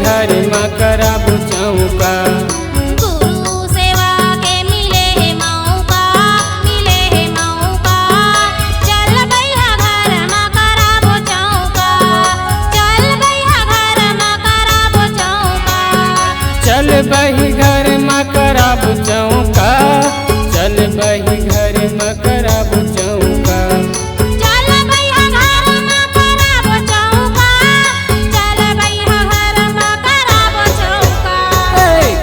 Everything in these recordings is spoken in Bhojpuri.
घर में कराबू चौका। गुरु सेवा के मिले है मौका, मिले है मौका। चल भैया घर में कराबो चौका, चल भैया घर में कराबो चौका। चल बही घर में कराबू चौका, चल बही घर में कराबू चौका। चल भैया घर में कराबो चौका, चल भैया घर में कराबो चौका।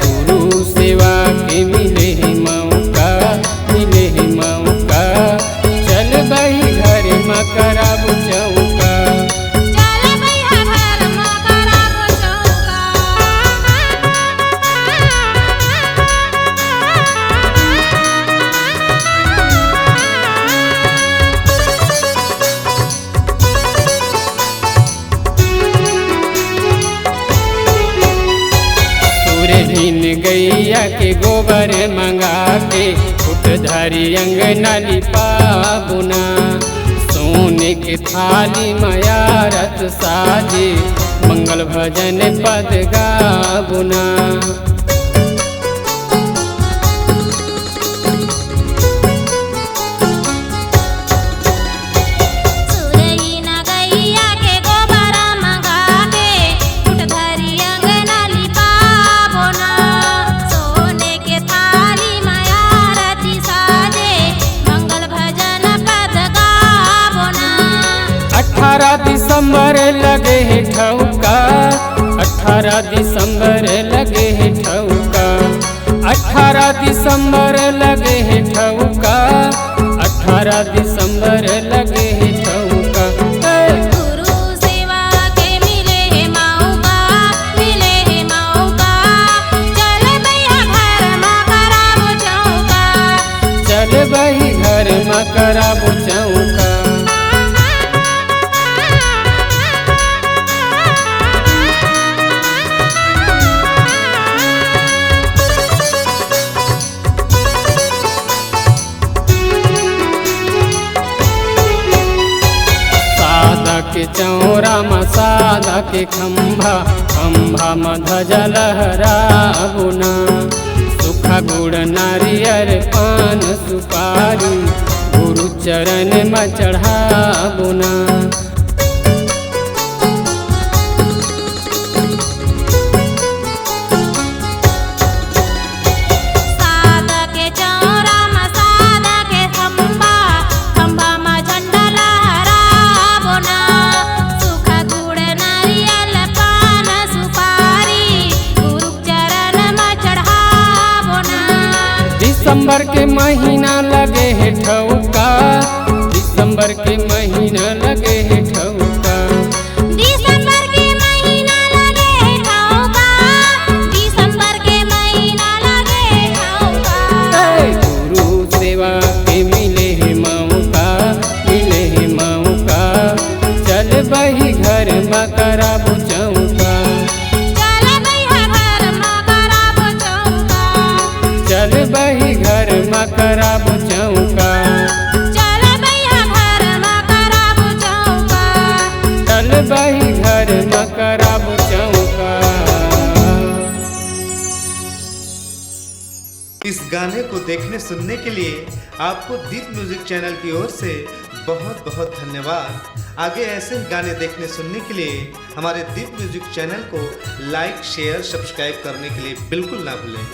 गुरु सेवा के मिले है मौका, मिले है मौका। चल बही घर में कराबू चौका। चल भैया घर में कराबो चौका। सूरहीन गैया के गोबर मंगा के उठ धरी अंगना लिपाबुना। सोने के थाली माया रत साजे मंगल भजन पद गाबुना। सुरहीन गैया के गोबर मंगा के उठ धरी अंगना लिपाबो ना। सोने के थाली माया रति साजे मंगल भजन पद गाबो ना। 18 दिसंबर लगे है ठौका, 18 दिसंबर लगे है ठौका। 18 दिसंबर लगे है ठौका, 18 दिसंबर लगे है ठौका। गुरु सेवा के मिले है मौका, मिले है मौका। चल भैया घर में कराबो चौका। चल बही घर में कराबू चौका। सादा के चौरा में सादा के खंभा, खंभा में ध्वजा लहराबुना। सूखा गुड़ नारियर पान सुपारी गुरु चरण में चढ़ाबुना। सादा के चौरा में सादा के खंभा, खंभा में झंडा लहराबो ना। सूखा गुड़ नारियल पान सुपारी गुरु चरण में चढ़ाबो ना। दिसंबर के महीना लगे है ठौका, दिसंबर के महीना लगे है ठौका। दिसंबर के महीना लगे है ठौका, दिसंबर के महीना लगे है ठौका। गुरु सेवा के मिले है मौका, मिले है मौका। चल बही घर में कराबू चौका। चल भैया घर में कराबो चौका। चल बही घर में कराबू चौका। चल भैया घर में कराबो चौका। चल बही घर में कराबू चौका। इस गाने को देखने सुनने के लिए आपको दीप म्यूजिक चैनल की ओर से बहुत बहुत धन्यवाद। आगे ऐसे ही गाने देखने सुनने के लिए हमारे दीप म्यूजिक चैनल को लाइक शेयर सब्सक्राइब करने के लिए बिल्कुल ना भूलें।